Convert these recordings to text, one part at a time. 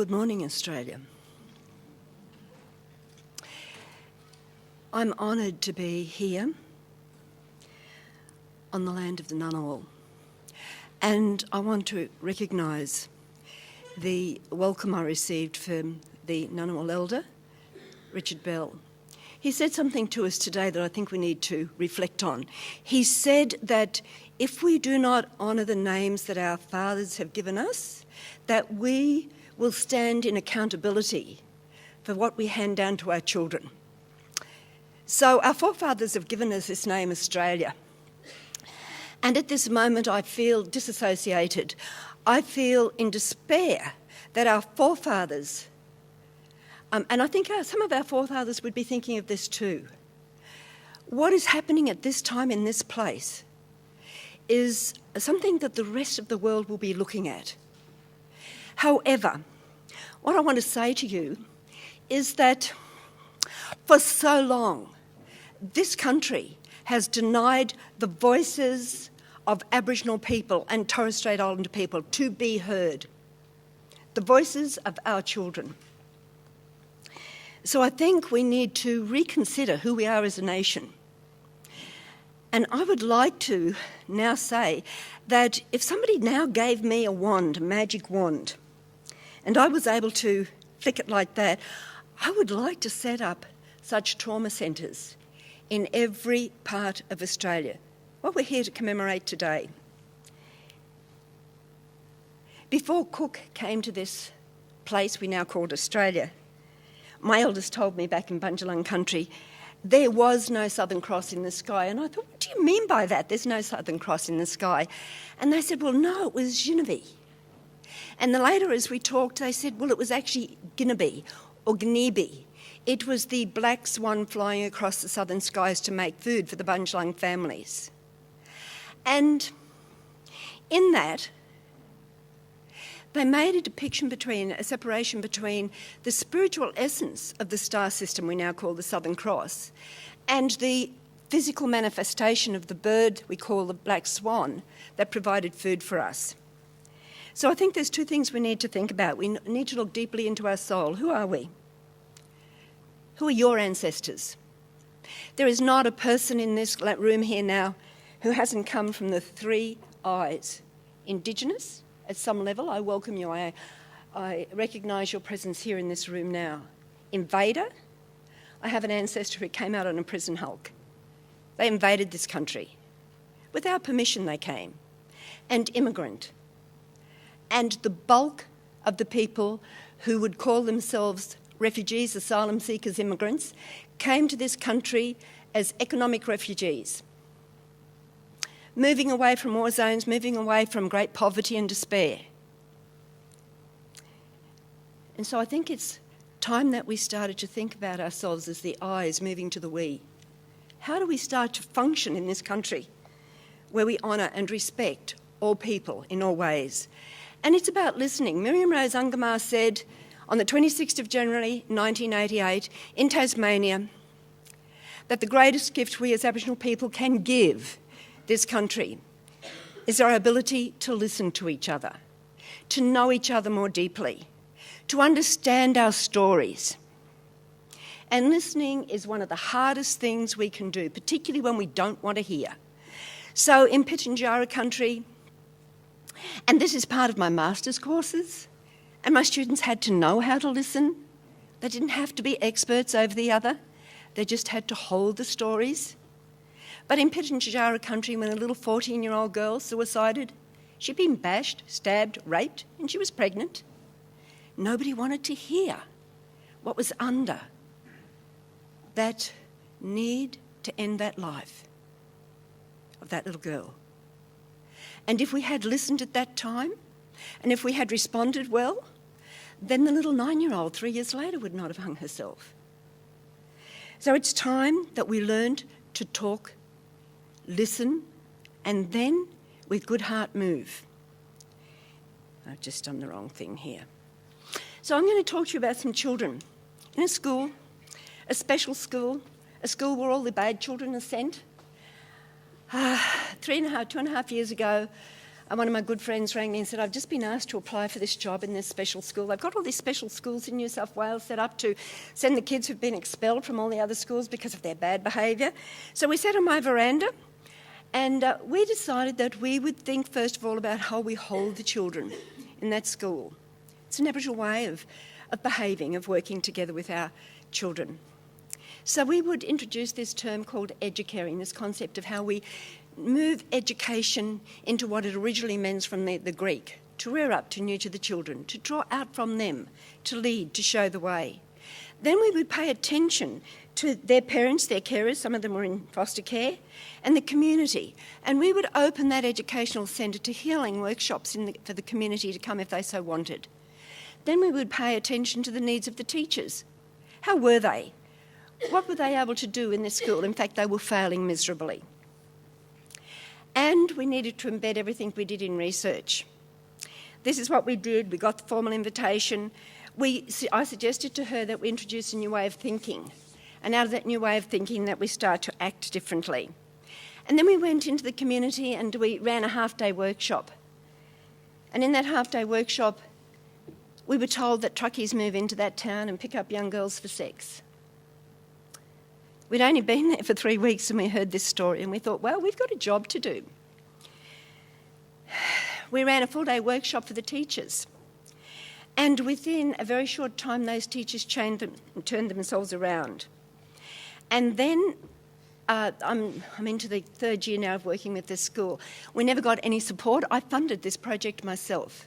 Good morning, Australia. I'm honoured to be here on the land of the Ngunnawal, and I want to recognise the welcome I received from the Ngunnawal elder, Richard Bell. He said something to us today that I think we need to reflect on. He said that if we do not honour the names that our fathers have given us, that we will stand in accountability for what we hand down to our children. So our forefathers have given us this name, Australia. And at this moment I feel disassociated. I feel in despair that our forefathers, and I think some of our forefathers would be thinking of this too. What is happening at this time in this place is something that the rest of the world will be looking at. However, what I want to say to you is that for so long, this country has denied the voices of Aboriginal people and Torres Strait Islander people to be heard, the voices of our children. So I think we need to reconsider who we are as a nation. And I would like to now say that if somebody now gave me a wand, a magic wand, and I was able to flick it like that, I would like to set up such trauma centres in every part of Australia. What we're here to commemorate today. Before Cook came to this place we now called Australia, my elders told me back in Bundjalung country, there was no Southern Cross in the sky. And I thought, what do you mean by that? There's no Southern Cross in the sky. And they said, well, no, it was Genevieve. And then later as we talked, they said, well, it was actually Ginnibi or Gnibi. It was the black swan flying across the southern skies to make food for the Bundjalung families. And in that, they made a depiction a separation between the spiritual essence of the star system we now call the Southern Cross and the physical manifestation of the bird we call the black swan that provided food for us. So I think there's two things we need to think about. We need to look deeply into our soul. Who are we? Who are your ancestors? There is not a person in this room here now who hasn't come from the three I's. Indigenous, at some level, I welcome you. I recognise your presence here in this room now. Invader, I have an ancestor who came out on a prison hulk. They invaded this country. Without permission they came. And immigrant. And the bulk of the people who would call themselves refugees, asylum seekers, immigrants, came to this country as economic refugees, moving away from war zones, moving away from great poverty and despair. And so I think it's time that we started to think about ourselves as the I's moving to the we. How do we start to function in this country where we honour and respect all people in all ways? And it's about listening. Miriam Rose Ungamar said on the 26th of January 1988 in Tasmania that the greatest gift we as Aboriginal people can give this country is our ability to listen to each other, to know each other more deeply, to understand our stories. And listening is one of the hardest things we can do, particularly when we don't want to hear. So in Pitjantjatjara country, and this is part of my master's courses, and my students had to know how to listen. They didn't have to be experts over the other. They just had to hold the stories. But in Pitjantjatjara country, when a little 14-year-old girl suicided, she'd been bashed, stabbed, raped, and she was pregnant. Nobody wanted to hear what was under that need to end that life of that little girl. And if we had listened at that time, and if we had responded well, then the little 9-year-old 3 years later would not have hung herself. So it's time that we learned to talk, listen, and then with good heart move. I've just done the wrong thing here. So I'm going to talk to you about some children in a school, a special school, a school where all the bad children are sent. 2.5 years ago, And one of my good friends rang me and said, I've just been asked to apply for this job in this special school. They've got all these special schools in New South Wales set up to send the kids who've been expelled from all the other schools because of their bad behaviour. So we sat on my veranda and we decided that we would think first of all about how we hold the children in that school. It's an Aboriginal way of behaving, of working together with our children. So we would introduce this term called educaring, this concept of how we move education into what it originally meant from the Greek, to rear up, to nurture the children, to draw out from them, to lead, to show the way. Then we would pay attention to their parents, their carers, some of them were in foster care, and the community. And we would open that educational centre to healing workshops for the community to come if they so wanted. Then we would pay attention to the needs of the teachers. How were they? What were they able to do in this school? In fact, they were failing miserably. And we needed to embed everything we did in research. This is what we did. We got the formal invitation. I suggested to her that we introduce a new way of thinking, and out of that new way of thinking that we start to act differently. And then we went into the community and we ran a half-day workshop. And in that half-day workshop, we were told that truckies move into that town and pick up young girls for sex. We'd only been there for 3 weeks and we heard this story and we thought, well, we've got a job to do. We ran a full-day workshop for the teachers. And within a very short time, those teachers turned themselves around. And then I'm into the third year now of working with this school. We never got any support. I funded this project myself.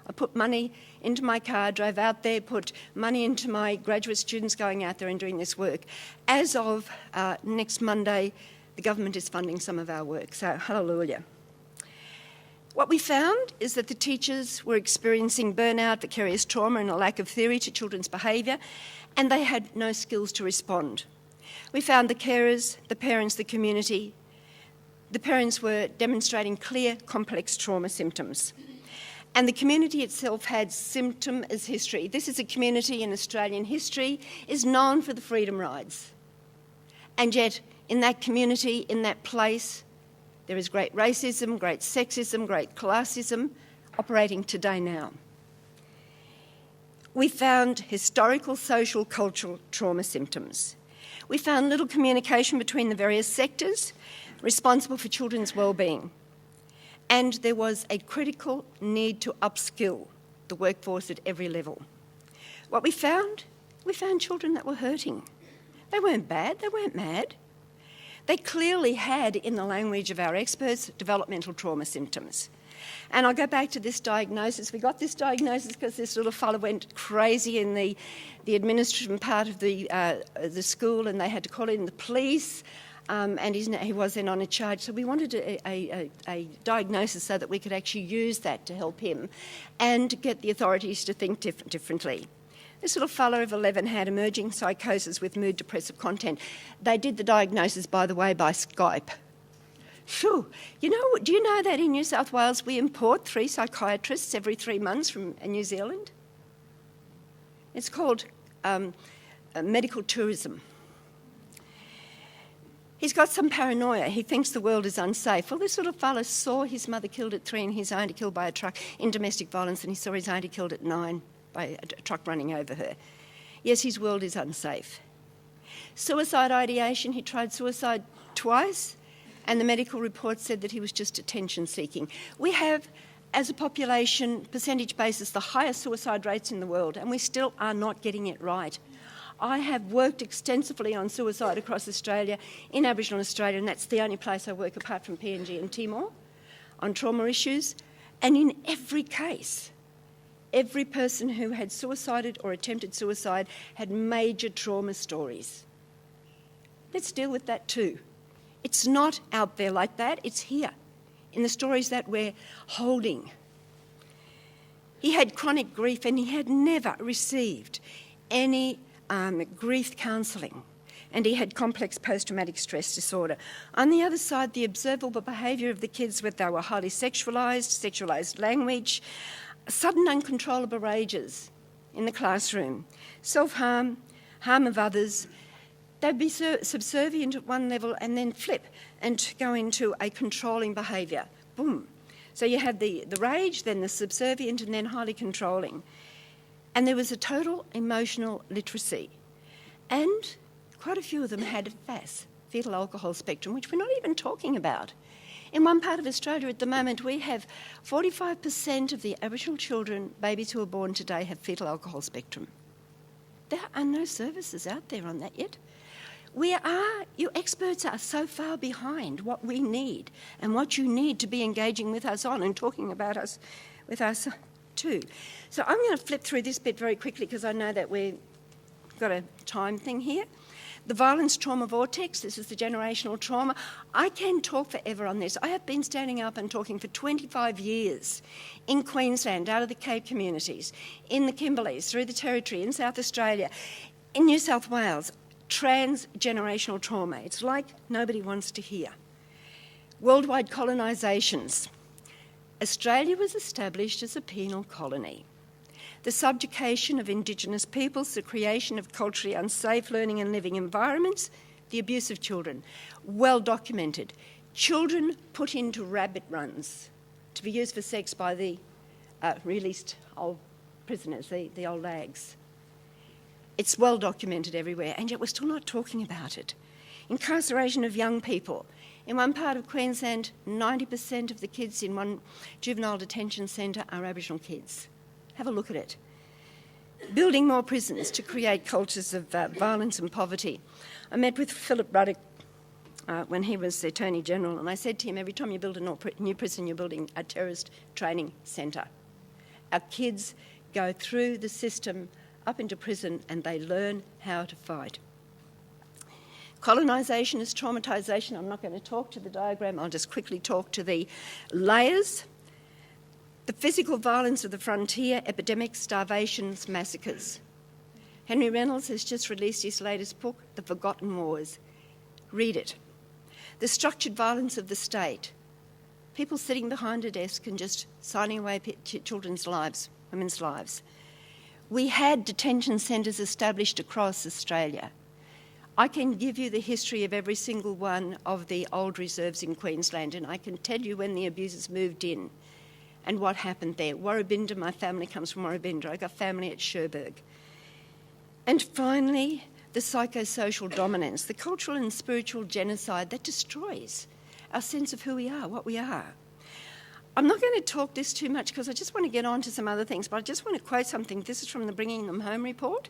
I put money into my car, drove out there, put money into my graduate students going out there and doing this work. As of next Monday, the government is funding some of our work, so hallelujah. What we found is that the teachers were experiencing burnout, vicarious trauma and a lack of theory to children's behaviour, and they had no skills to respond. We found the carers, the parents, the community. The parents were demonstrating clear, complex trauma symptoms. And the community itself had symptom as history. This is a community in Australian history, is known for the freedom rides. And yet, in that community, in that place, there is great racism, great sexism, great classism operating today now. We found historical, social, cultural trauma symptoms. We found little communication between the various sectors responsible for children's well-being. And there was a critical need to upskill the workforce at every level. What we found children that were hurting. They weren't bad, they weren't mad. They clearly had, in the language of our experts, developmental trauma symptoms. And I'll go back to this diagnosis. We got this diagnosis because this little fellow went crazy in the administrative part of the school, and they had to call in the police. And he was then on a charge. So we wanted a diagnosis so that we could actually use that to help him and get the authorities to think differently. This little fellow of 11 had emerging psychosis with mood depressive content. They did the diagnosis, by the way, by Skype. Phew. Do you know that in New South Wales we import 3 psychiatrists every 3 months from New Zealand? It's called medical tourism. He's got some paranoia. He thinks the world is unsafe. Well, this little fella saw his mother killed at 3 and his auntie killed by a truck in domestic violence, and he saw his auntie killed at 9 by a truck running over her. Yes, his world is unsafe. Suicide ideation, he tried suicide twice, and the medical report said that he was just attention seeking. We have, as a population, percentage basis, the highest suicide rates in the world, and we still are not getting it right. I have worked extensively on suicide across Australia, in Aboriginal Australia, and that's the only place I work apart from PNG and Timor, on trauma issues. And in every case, every person who had suicided or attempted suicide had major trauma stories. Let's deal with that too. It's not out there like that, it's here, in the stories that we're holding. He had chronic grief and he had never received any grief counselling, and he had complex post-traumatic stress disorder. On the other side, the observable behaviour of the kids, they were highly sexualised language, sudden uncontrollable rages in the classroom, self-harm, harm of others. They'd be subservient at one level and then flip and go into a controlling behaviour. Boom. So you had the rage, then the subservient, and then highly controlling. And there was a total emotional literacy. And quite a few of them had FAS, fetal alcohol spectrum, which we're not even talking about. In one part of Australia at the moment, we have 45% of the Aboriginal children, babies who are born today, have fetal alcohol spectrum. There are no services out there on that yet. You experts are so far behind what we need and what you need to be engaging with us on and talking about us with us too. So I'm going to flip through this bit very quickly because I know that we've got a time thing here. The violence trauma vortex, this is the generational trauma. I can talk forever on this. I have been standing up and talking for 25 years in Queensland, out of the Cape communities, in the Kimberleys, through the Territory, in South Australia, in New South Wales. Transgenerational trauma. It's like nobody wants to hear. Worldwide colonisations. Australia was established as a penal colony. The subjugation of Indigenous peoples, the creation of culturally unsafe learning and living environments, the abuse of children. Well documented. Children put into rabbit runs to be used for sex by the released old prisoners, the old lags. It's well documented everywhere, and yet we're still not talking about it. Incarceration of young people. In one part of Queensland, 90% of the kids in one juvenile detention centre are Aboriginal kids. Have a look at it. Building more prisons to create cultures of violence and poverty. I met with Philip Ruddock when he was the Attorney General, and I said to him, every time you build a new prison, you're building a terrorist training centre. Our kids go through the system up into prison and they learn how to fight. Colonisation is traumatisation. I'm not going to talk to the diagram, I'll just quickly talk to the layers. The physical violence of the frontier, epidemics, starvations, massacres. Henry Reynolds has just released his latest book, The Forgotten Wars. Read it. The structured violence of the state. People sitting behind a desk and just signing away children's lives, women's lives. We had detention centres established across Australia. I can give you the history of every single one of the old reserves in Queensland, and I can tell you when the abusers moved in and what happened there. Warrabinda, my family comes from Warrabinda. I got family at Cherbourg. And finally, the psychosocial dominance, the cultural and spiritual genocide that destroys our sense of who we are, what we are. I'm not going to talk this too much because I just want to get on to some other things, but I just want to quote something. This is from the Bringing Them Home report.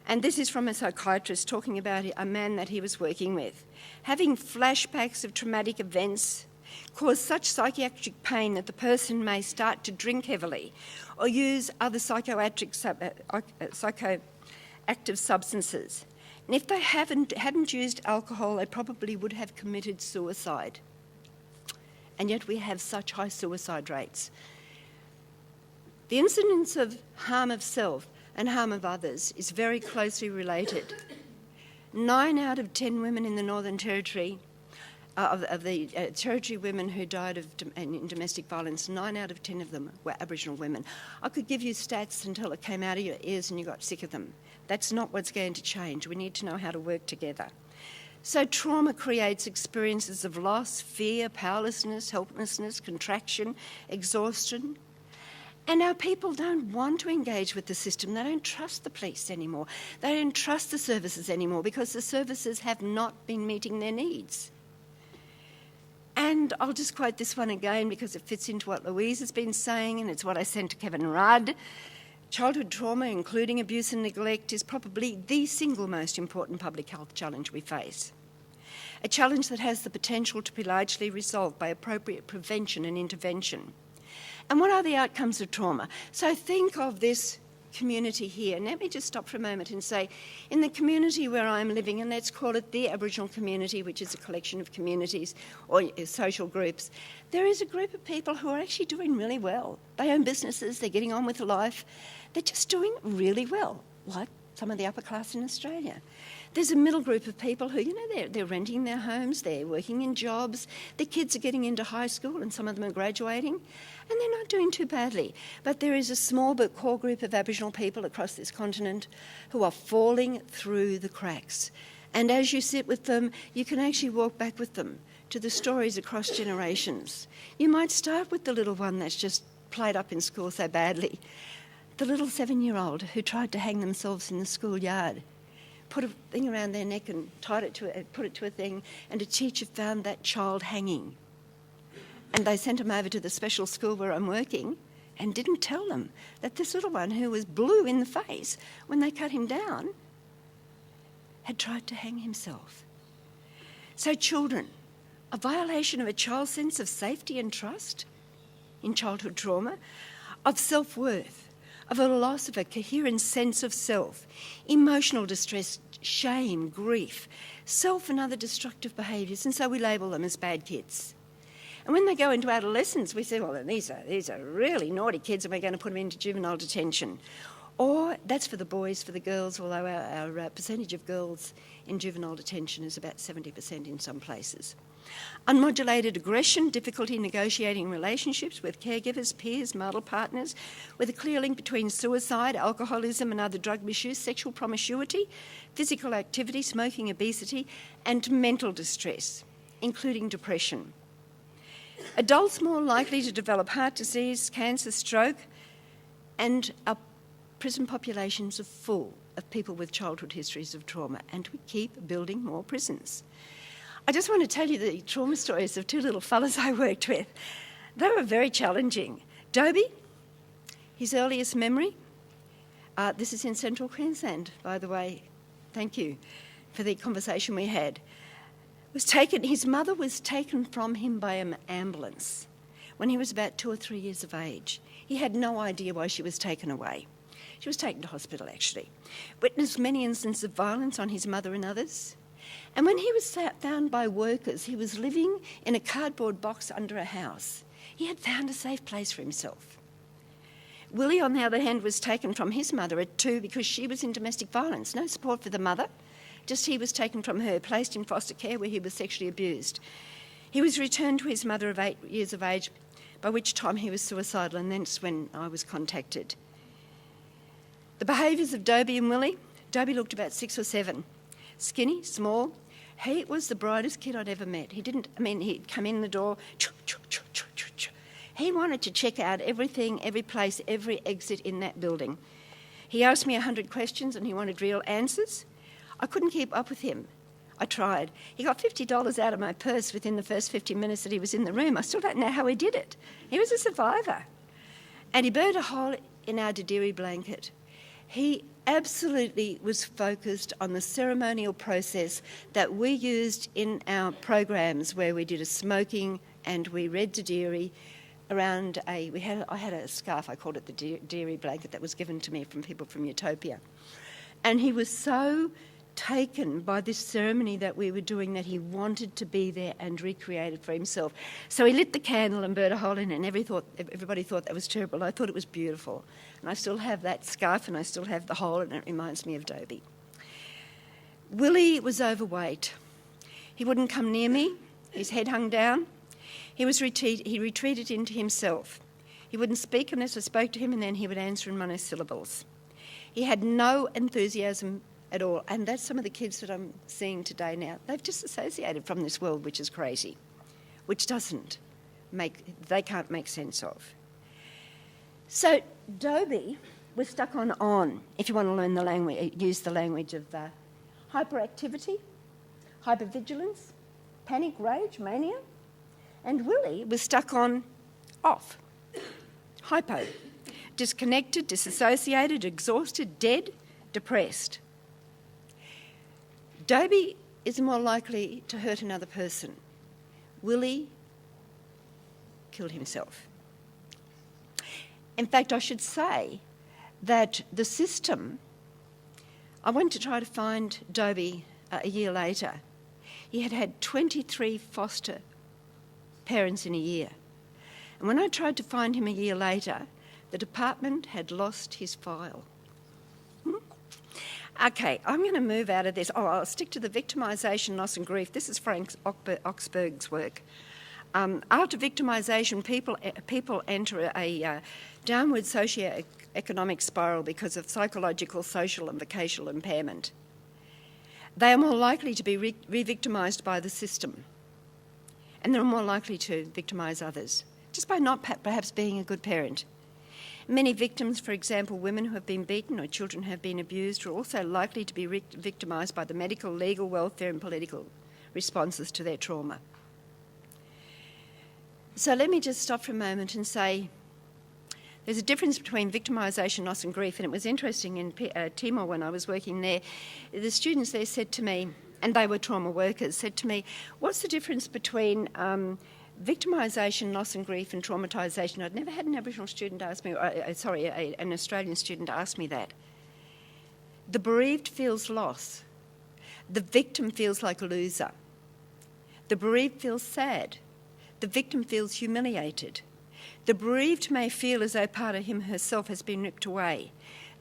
And this is from a psychiatrist talking about a man that he was working with. Having flashbacks of traumatic events cause such psychiatric pain that the person may start to drink heavily or use other psychoactive substances. And if they hadn't used alcohol, they probably would have committed suicide. And yet we have such high suicide rates. The incidence of harm of self and harm of others is very closely related. 9 out of 10 women in the Northern Territory, of the Territory women who died in domestic violence, 9 out of 10 of them were Aboriginal women. I could give you stats until it came out of your ears and you got sick of them. That's not what's going to change. We need to know how to work together. So trauma creates experiences of loss, fear, powerlessness, helplessness, contraction, exhaustion. And our people don't want to engage with the system. They don't trust the police anymore. They don't trust the services anymore because the services have not been meeting their needs. And I'll just quote this one again because it fits into what Louise has been saying, and it's what I sent to Kevin Rudd. Childhood trauma, including abuse and neglect, is probably the single most important public health challenge we face. A challenge that has the potential to be largely resolved by appropriate prevention and intervention. And what are the outcomes of trauma? So think of this community here. And let me just stop for a moment and say, in the community where I'm living, and let's call it the Aboriginal community, which is a collection of communities or social groups, there is a group of people who are actually doing really well. They own businesses, they're getting on with life, they're just doing really well, like some of the upper class in Australia. There's a middle group of people who, they're renting their homes, they're working in jobs, their kids are getting into high school and some of them are graduating, and they're not doing too badly. But there is a small but core group of Aboriginal people across this continent who are falling through the cracks. And as you sit with them, you can actually walk back with them to the stories across generations. You might start with the little one that's just played up in school so badly. The little 7-year-old who tried to hang themselves in the schoolyard, put a thing around their neck and put it to a thing, and a teacher found that child hanging. And they sent him over to the special school where I'm working and didn't tell them that this little one who was blue in the face when they cut him down had tried to hang himself. So children, a violation of a child's sense of safety and trust in childhood trauma, of self-worth, of a loss of a coherent sense of self, emotional distress, shame, grief, self and other destructive behaviours, and so we label them as bad kids. And when they go into adolescence, we say, well, these are really naughty kids and we're going to put them into juvenile detention. Or that's for the boys, for the girls, although our percentage of girls in juvenile detention is about 70% in some places. Unmodulated aggression, difficulty negotiating relationships with caregivers, peers, model partners, with a clear link between suicide, alcoholism and other drug misuse, sexual promiscuity, physical activity, smoking, obesity, and mental distress, including depression. Adults more likely to develop heart disease, cancer, stroke, and our prison populations are full of people with childhood histories of trauma, and we keep building more prisons. I just want to tell you the trauma stories of two little fellas I worked with. They were very challenging. Dobie, his earliest memory, this is in Central Queensland, by the way, thank you for the conversation we had, his mother was taken from him by an ambulance when he was about 2 or 3 years of age. He had no idea why she was taken away. She was taken to hospital, actually. Witnessed many instances of violence on his mother and others. And when he was found by workers, he was living in a cardboard box under a house. He had found a safe place for himself. Willie, on the other hand, was taken from his mother at 2 because she was in domestic violence. No support for the mother, just he was taken from her, placed in foster care where he was sexually abused. He was returned to his mother of 8 years of age, by which time he was suicidal, and that's when I was contacted. The behaviours of Dobie and Willie. Dobie looked about 6 or 7. Skinny, small. He was the brightest kid I'd ever met. He'd come in the door, He wanted to check out everything, every place, every exit in that building. He asked me 100 questions and he wanted real answers. I couldn't keep up with him. I tried. He got $50 out of my purse within the first 50 minutes that he was in the room. I still don't know how he did it. He was a survivor. And he burnt a hole in our Dadiri blanket. He absolutely was focused on the ceremonial process that we used in our programs where we did a smoking and we read Dadiri around I had a scarf, I called it the Dadiri blanket, that was given to me from people from Utopia. And he was so taken by this ceremony that we were doing that he wanted to be there and recreate it for himself. So he lit the candle and burnt a hole in it, and everybody thought that was terrible. I thought it was beautiful. And I still have that scarf and I still have the hole, and it reminds me of Dobie. Willie was overweight. He wouldn't come near me. His head hung down. He retreated into himself. He wouldn't speak unless I spoke to him, and then he would answer in monosyllables. He had no enthusiasm at all, and that's some of the kids that I'm seeing today now. They've disassociated from this world, which is crazy, which they can't make sense of. So Dobie was stuck on, if you want to learn the language, use the language of hyperactivity, hypervigilance, panic, rage, mania, and Willie was stuck on off, hypo, disconnected, disassociated, exhausted, dead, depressed. Dobie is more likely to hurt another person. Willie killed himself. In fact, I should say that the system, I went to try to find Dobie a year later. He had had 23 foster parents in a year. And when I tried to find him a year later, the department had lost his file. Okay, I'm going to move out of this. I'll stick to the victimisation, loss and grief. This is Frank Oxberg's work. After victimisation, people enter a downward socio-economic spiral because of psychological, social and vocational impairment. they are more likely to be re-victimised by the system, and they're more likely to victimise others, just by not perhaps being a good parent. Many victims, for example, women who have been beaten or children who have been abused, are also likely to be victimised by the medical, legal, welfare and political responses to their trauma. So let me just stop for a moment and say there's a difference between victimisation, loss and grief. And it was interesting in Timor when I was working there, the students there said to me, and they were trauma workers, said to me, what's the difference between victimisation, loss and grief and traumatisation? I'd never had an Aboriginal student ask me, an Australian student ask me that. The bereaved feels loss. The victim feels like a loser. The bereaved feels sad. The victim feels humiliated. The bereaved may feel as though part of him herself has been ripped away.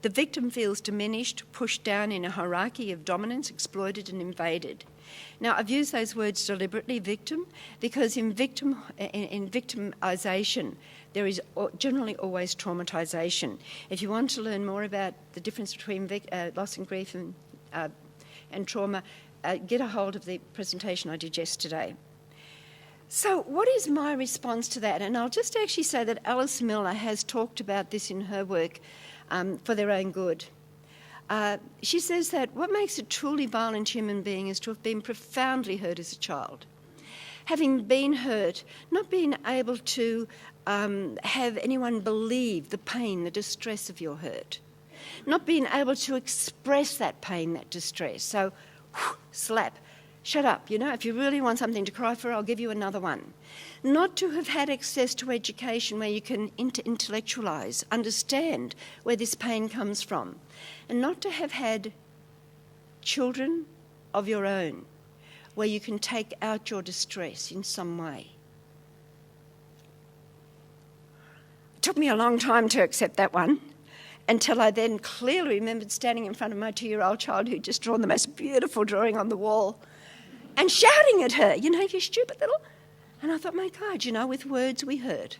The victim feels diminished, pushed down in a hierarchy of dominance, exploited and invaded. Now, I've used those words deliberately, victim, because in victimisation, there is generally always traumatisation. If you want to learn more about the difference between loss and grief and trauma, get a hold of the presentation I did yesterday. So what is my response to that? And I'll just actually say that Alice Miller has talked about this in her work, For Their Own Good. She says that what makes a truly violent human being is to have been profoundly hurt as a child. Having been hurt, not being able to have anyone believe the pain, the distress of your hurt. Not being able to express that pain, that distress. So, slap. Shut up, if you really want something to cry for, I'll give you another one. Not to have had access to education where you can intellectualise, understand where this pain comes from. And not to have had children of your own where you can take out your distress in some way. It took me a long time to accept that one, until I then clearly remembered standing in front of my 2-year-old child who'd just drawn the most beautiful drawing on the wall and shouting at her, you stupid little... And I thought, my God, with words we hurt.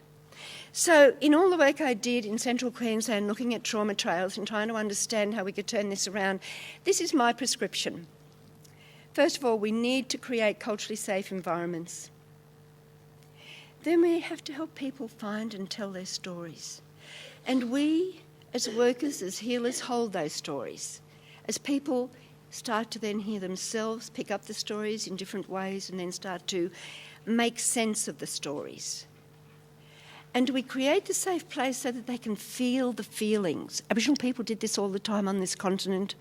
So in all the work I did in Central Queensland, looking at trauma trails and trying to understand how we could turn this around, this is my prescription. First of all, we need to create culturally safe environments. Then we have to help people find and tell their stories. And we, as workers, as healers, hold those stories. As people start to then hear themselves, pick up the stories in different ways, and then start to make sense of the stories. And we create the safe place so that they can feel the feelings. Aboriginal people did this all the time on this continent.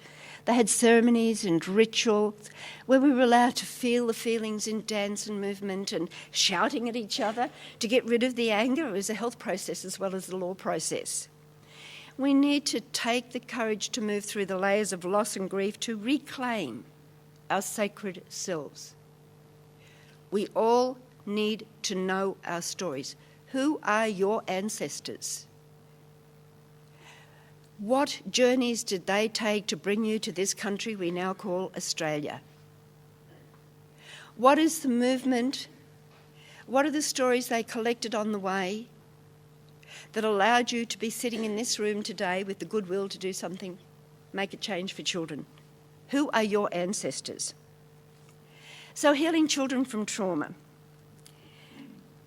They had ceremonies and rituals where we were allowed to feel the feelings in dance and movement and shouting at each other to get rid of the anger. It was a health process as well as the law process. We need to take the courage to move through the layers of loss and grief to reclaim our sacred selves. We all need to know our stories. Who are your ancestors? What journeys did they take to bring you to this country we now call Australia? What is the movement? What are the stories they collected on the way that allowed you to be sitting in this room today with the goodwill to do something, make a change for children? Who are your ancestors? So healing children from trauma.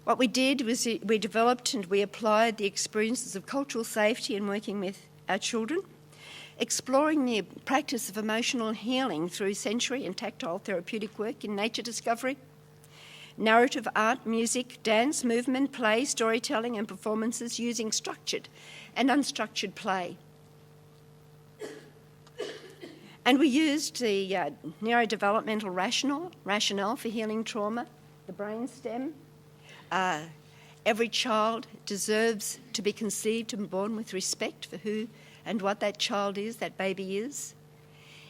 What we did was we developed and we applied the experiences of cultural safety in working with our children, exploring the practice of emotional healing through sensory and tactile therapeutic work in nature discovery, narrative art, music, dance, movement, play, storytelling and performances using structured and unstructured play. And we used the neurodevelopmental rationale for healing trauma, the brainstem. Every child deserves to be conceived and born with respect for who and what that child is, that baby is.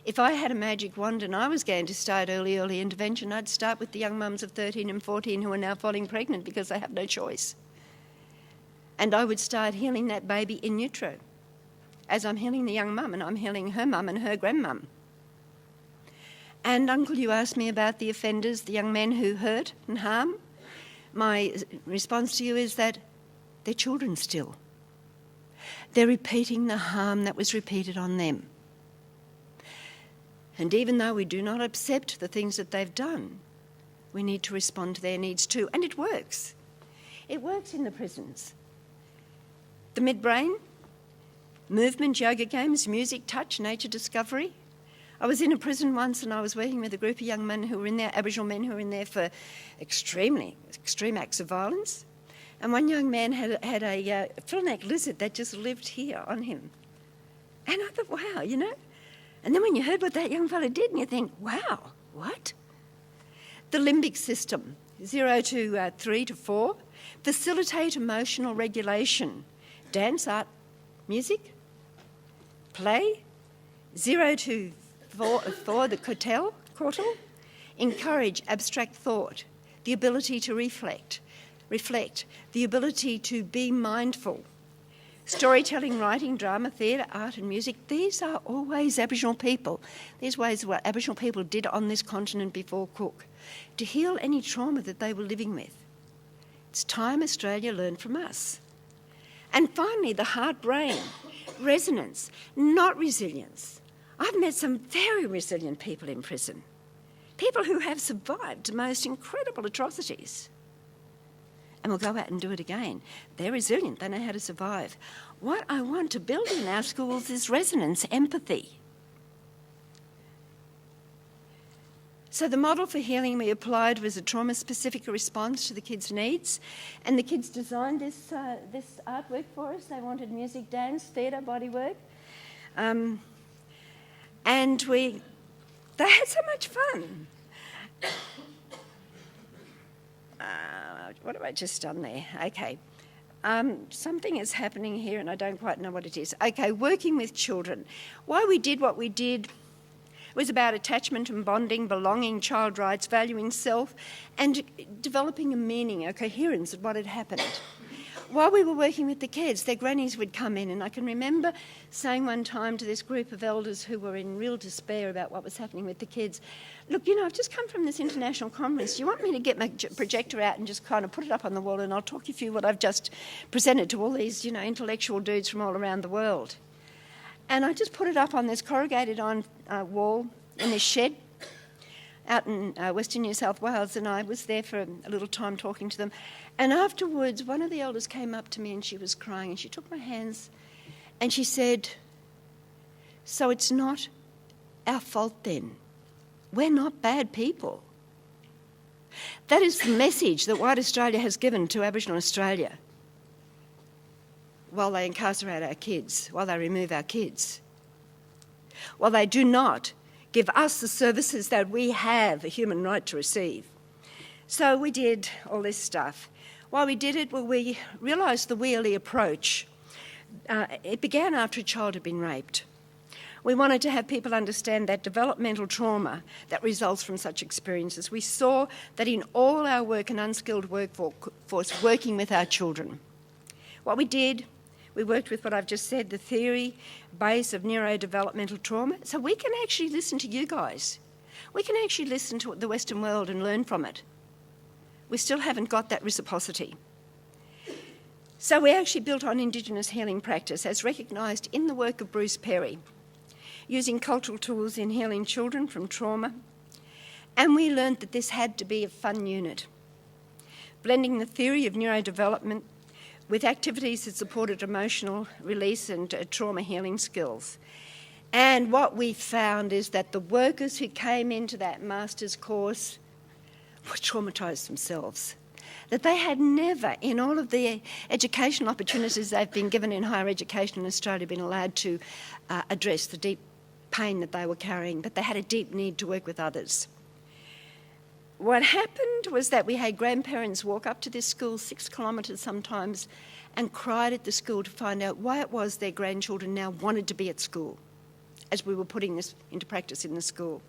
If I had a magic wand and I was going to start early intervention, I'd start with the young mums of 13 and 14 who are now falling pregnant because they have no choice. And I would start healing that baby in utero, as I'm healing the young mum and I'm healing her mum and her grandmum. And Uncle, you asked me about the offenders, the young men who hurt and harm. My response to you is that they're children still. They're repeating the harm that was repeated on them. And even though we do not accept the things that they've done, we need to respond to their needs too. And it works. It works in the prisons. The midbrain, movement, yoga games, music, touch, nature discovery. I was in a prison once and I was working with a group of young men who were in there, Aboriginal men who were in there for extreme acts of violence. And one young man had a frill-neck lizard that just lived here on him. And I thought, wow, you know. And then when you heard what that young fellow did, and you think, wow, what? The limbic system, 0 to 3 to 4, facilitate emotional regulation. Dance, art, music, play. 0 to 4 the cortel, encourage abstract thought, the ability to reflect, the ability to be mindful. Storytelling, writing, drama, theatre, art and music, these are all ways Aboriginal people, these ways what Aboriginal people did on this continent before Cook, to heal any trauma that they were living with. It's time Australia learned from us. And finally, the heart-brain, resonance, not resilience. I've met some very resilient people in prison, people who have survived the most incredible atrocities. And will go out and do it again. They're resilient, they know how to survive. What I want to build in our schools is resonance, empathy. So the model for healing we applied was a trauma-specific response to the kids' needs, and the kids designed this artwork for us. They wanted music, dance, theatre, bodywork. And they had so much fun. What have I just done there? Okay. Something is happening here and I don't quite know what it is. Okay, working with children. Why we did what we did was about attachment and bonding, belonging, child rights, valuing self, and developing a meaning, a coherence of what had happened. While we were working with the kids, their grannies would come in, and I can remember saying one time to this group of elders who were in real despair about what was happening with the kids, look, you know, I've just come from this international conference. Do you want me to get my projector out and just kind of put it up on the wall and I'll talk you through what I've just presented to all these, you know, intellectual dudes from all around the world? And I just put it up on this corrugated iron wall in this shed out in Western New South Wales, and I was there for a little time talking to them. And afterwards, one of the elders came up to me and she was crying and she took my hands and she said, so it's not our fault then. We're not bad people. That is the message that White Australia has given to Aboriginal Australia while they incarcerate our kids, while they remove our kids, while they do not give us the services that we have a human right to receive. So we did all this stuff. While we did it, we realised the wheelie approach. It began after a child had been raped. We wanted to have people understand that developmental trauma that results from such experiences. We saw that in all our work, an unskilled workforce working with our children. What we did, we worked with what I've just said, the theory base of neurodevelopmental trauma. So we can actually listen to you guys. We can actually listen to the Western world and learn from it. We still haven't got that reciprocity. So we actually built on Indigenous healing practice as recognised in the work of Bruce Perry, using cultural tools in healing children from trauma. And we learned that this had to be a fun unit, blending the theory of neurodevelopment with activities that supported emotional release and trauma healing skills. And what we found is that the workers who came into that master's course were traumatised themselves, that they had never, in all of the educational opportunities they've been given in higher education in Australia, been allowed to address the deep pain that they were carrying, but they had a deep need to work with others. What happened was that we had grandparents walk up to this school 6 kilometres sometimes and cried at the school to find out why it was their grandchildren now wanted to be at school, as we were putting this into practice in the school.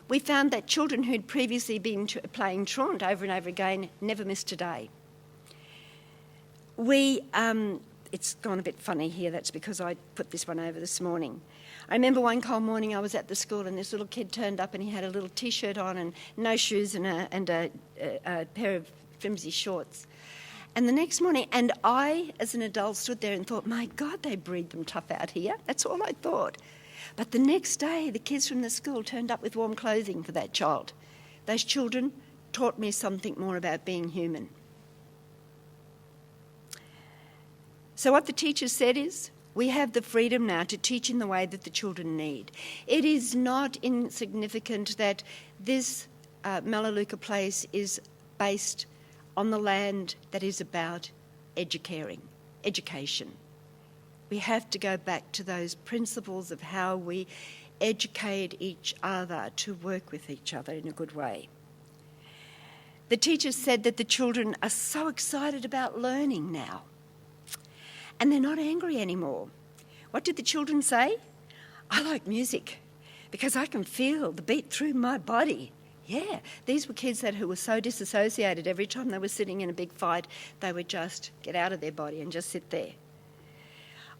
We found that children who'd previously been playing truant over and over again never missed a day. It's gone a bit funny here, that's because I put this one over this morning. I remember one cold morning I was at the school and this little kid turned up and he had a little T-shirt on and no shoes and a pair of flimsy shorts. And the next morning, and I, as an adult, stood there and thought, my God, they breed them tough out here. That's all I thought. But the next day, the kids from the school turned up with warm clothing for that child. Those children taught me something more about being human. So what the teachers said is, we have the freedom now to teach in the way that the children need. It is not insignificant that this Melaleuca place is based on the land that is about education. We have to go back to those principles of how we educate each other to work with each other in a good way. The teachers said that the children are so excited about learning now, and they're not angry anymore. What did the children say? I like music because I can feel the beat through my body. Yeah, these were kids who were so disassociated. Every time they were sitting in a big fight, they would just get out of their body and just sit there.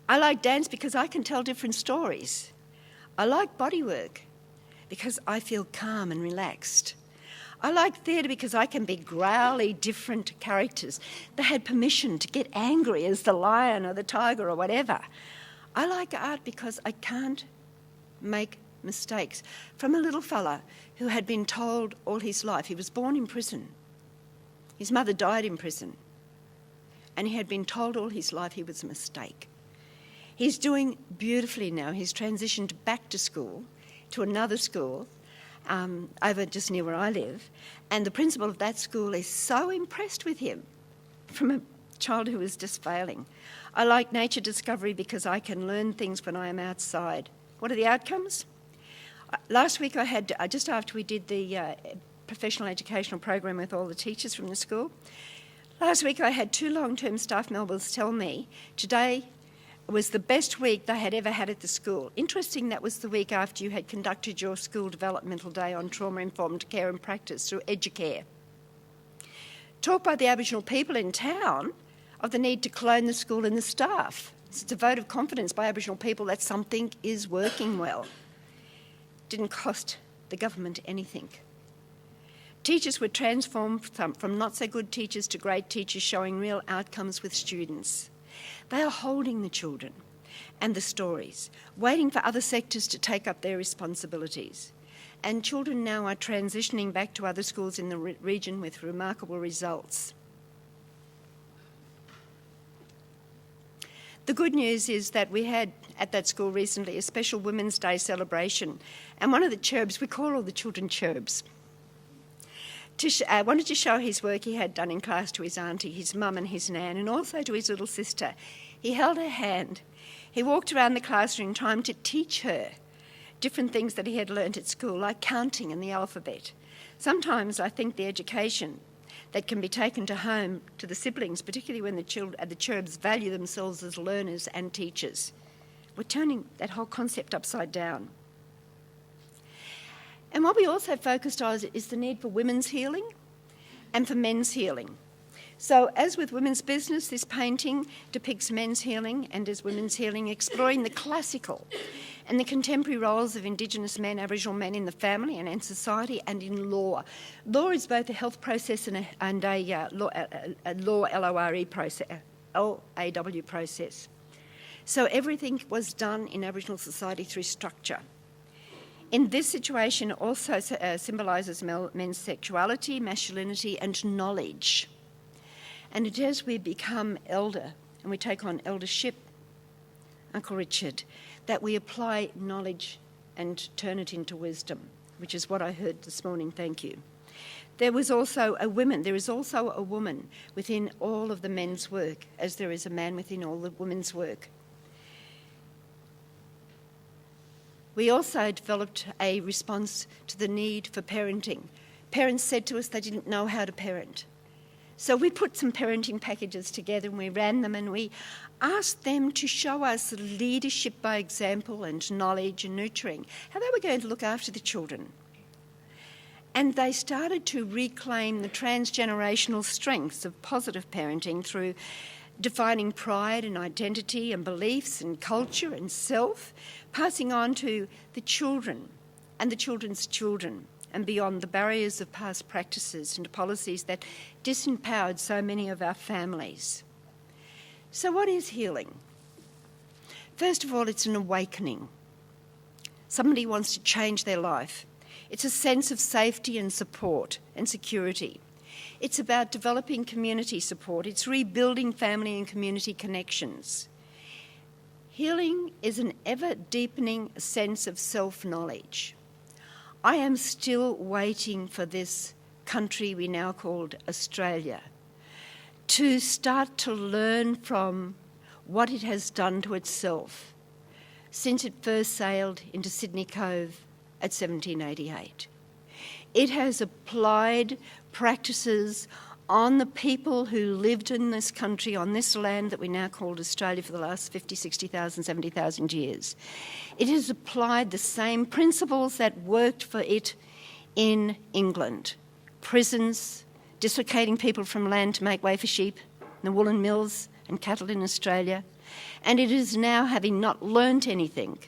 I like dance because I can tell different stories. I like bodywork because I feel calm and relaxed. I like theatre because I can be growly different characters. They had permission to get angry as the lion or the tiger or whatever. I like art because I can't make mistakes. From a little fella who had been told all his life, he was born in prison. His mother died in prison. And he had been told all his life he was a mistake. He's doing beautifully now. He's transitioned back to school, to another school, over just near where I live. And the principal of that school is so impressed with him from a child who was just failing. I like nature discovery because I can learn things when I am outside. What are the outcomes? Last week I had, just after we did the professional educational program with all the teachers from the school, last week I had 2 long-term staff members tell me today was the best week they had ever had at the school. Interesting, that was the week after you had conducted your school developmental day on trauma-informed care and practice through Educare. Talk by the Aboriginal people in town of the need to clone the school and the staff. It's a vote of confidence by Aboriginal people that something is working well. Didn't cost the government anything. Teachers were transformed from not-so-good teachers to great teachers, showing real outcomes with students. They are holding the children and the stories, waiting for other sectors to take up their responsibilities. And children now are transitioning back to other schools in the region with remarkable results. The good news is that we had at that school recently a special Women's Day celebration, and one of the cherbs, we call all the children cherbs, wanted to show his work he had done in class to his auntie, his mum and his nan, and also to his little sister. He held her hand. He walked around the classroom trying to teach her different things that he had learnt at school, like counting and the alphabet. Sometimes I think the education that can be taken to home to the siblings, particularly when the cherbs value themselves as learners and teachers. We're turning that whole concept upside down. And what we also focused on is the need for women's healing and for men's healing. So as with women's business, this painting depicts men's healing and as women's healing, exploring the classical and the contemporary roles of Indigenous men, Aboriginal men in the family and in society and in law. Law is both a health process and a law LORE process, LAW process. So everything was done in Aboriginal society through structure. In this situation, it also symbolises men's sexuality, masculinity and knowledge. And it as we become elder and we take on eldership, Uncle Richard, that we apply knowledge and turn it into wisdom, which is what I heard this morning, thank you. There is also a woman within all of the men's work, as there is a man within all the women's work. We also developed a response to the need for parenting. Parents said to us they didn't know how to parent. So we put some parenting packages together and we ran them and we asked them to show us leadership by example and knowledge and nurturing, how they were going to look after the children. And they started to reclaim the transgenerational strengths of positive parenting through defining pride and identity and beliefs and culture and self, passing on to the children and the children's children and beyond the barriers of past practices and policies that disempowered so many of our families. So what is healing? First of all, it's an awakening. somebody wants to change their life. It's a sense of safety and support and security. It's about developing community support. It's rebuilding family and community connections. Healing is an ever-deepening sense of self-knowledge. I am still waiting for this country we now call Australia to start to learn from what it has done to itself since it first sailed into Sydney Cove at 1788. It has applied practices on the people who lived in this country, on this land that we now call Australia for the last 50, 60,000, 70,000 years. It has applied the same principles that worked for it in England. Prisons, dislocating people from land to make way for sheep, the woolen mills and cattle in Australia. And it is now, having not learnt anything,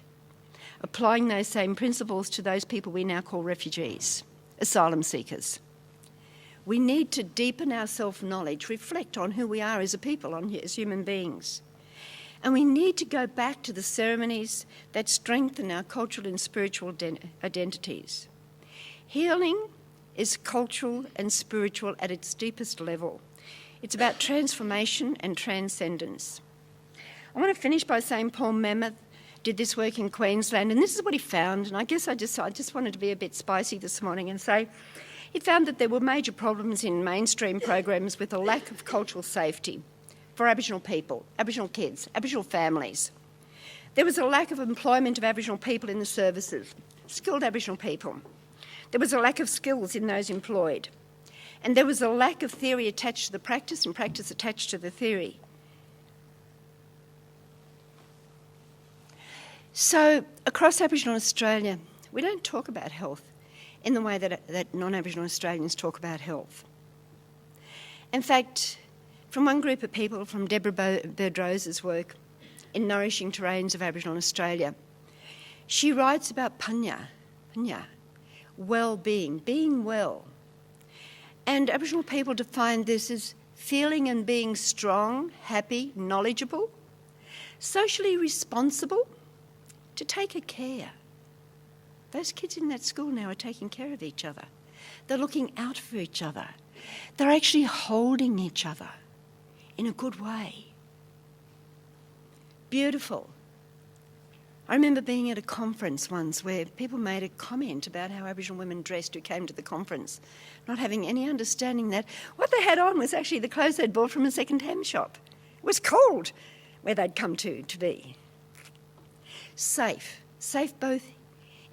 applying those same principles to those people we now call refugees, asylum seekers. We need to deepen our self-knowledge, reflect on who we are as a people, as human beings. And we need to go back to the ceremonies that strengthen our cultural and spiritual identities. Healing is cultural and spiritual at its deepest level. It's about transformation and transcendence. I want to finish by saying Paul Mammoth did this work in Queensland, and this is what he found, and I guess I just wanted to be a bit spicy this morning and say he found that there were major problems in mainstream programs with a lack of cultural safety for Aboriginal people, Aboriginal kids, Aboriginal families. There was a lack of employment of Aboriginal people in the services, skilled Aboriginal people. There was a lack of skills in those employed. And there was a lack of theory attached to the practice and practice attached to the theory. So across Aboriginal Australia, we don't talk about health in the way that non-Aboriginal Australians talk about health. In fact, from one group of people, from Deborah Berdrose's work in Nourishing Terrains of Aboriginal Australia, she writes about panya, well-being, being well. And Aboriginal people define this as feeling and being strong, happy, knowledgeable, socially responsible, to take a care. Those kids in that school now are taking care of each other. They're looking out for each other. They're actually holding each other in a good way. Beautiful. I remember being at a conference once where people made a comment about how Aboriginal women dressed who came to the conference, not having any understanding that what they had on was actually the clothes they'd bought from a second-hand shop. It was cold where they'd come to be. Safe both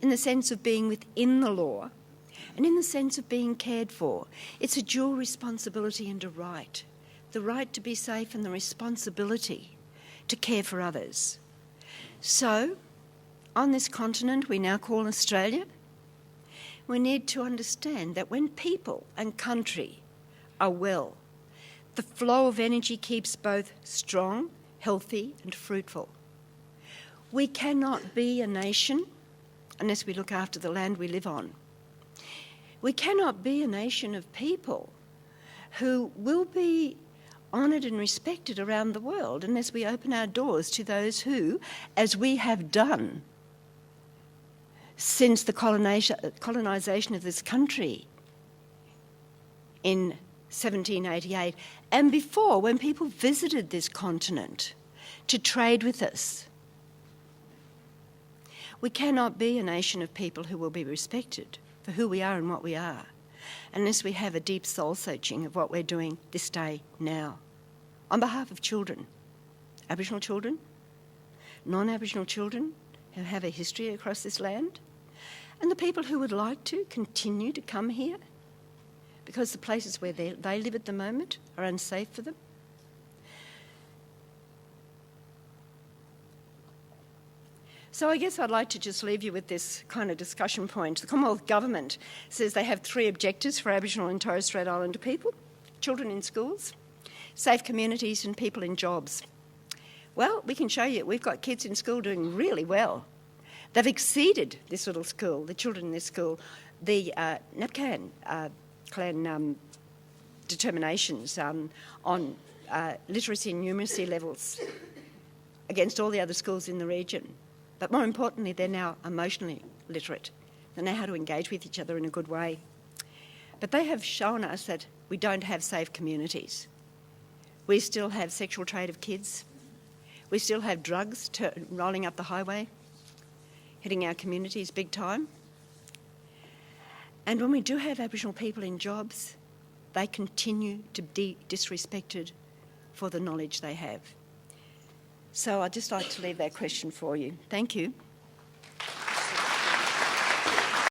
in the sense of being within the law and in the sense of being cared for. It's a dual responsibility and a right. The right to be safe and the responsibility to care for others. So, on this continent we now call Australia, we need to understand that when people and country are well, the flow of energy keeps both strong, healthy and fruitful. We cannot be a nation unless we look after the land we live on. We cannot be a nation of people who will be honoured and respected around the world unless we open our doors to those who, as we have done since the colonisation of this country in 1788, and before, when people visited this continent to trade with us. We cannot be a nation of people who will be respected for who we are and what we are unless we have a deep soul searching of what we're doing this day now. On behalf of children, Aboriginal children, non-Aboriginal children who have a history across this land, and the people who would like to continue to come here because the places where they live at the moment are unsafe for them. So I guess I'd like to just leave you with this kind of discussion point. The Commonwealth Government says they have 3 objectives for Aboriginal and Torres Strait Islander people: children in schools, safe communities and people in jobs. Well, we can show you. We've got kids in school doing really well. They've exceeded this little school, the children in this school, the NAPCAN clan determinations on literacy and numeracy levels against all the other schools in the region. But more importantly, they're now emotionally literate. They know how to engage with each other in a good way. But they have shown us that we don't have safe communities. We still have sexual trade of kids. We still have drugs rolling up the highway, hitting our communities big time. And when we do have Aboriginal people in jobs, they continue to be disrespected for the knowledge they have. So I'd just like to leave that question for you. Thank you.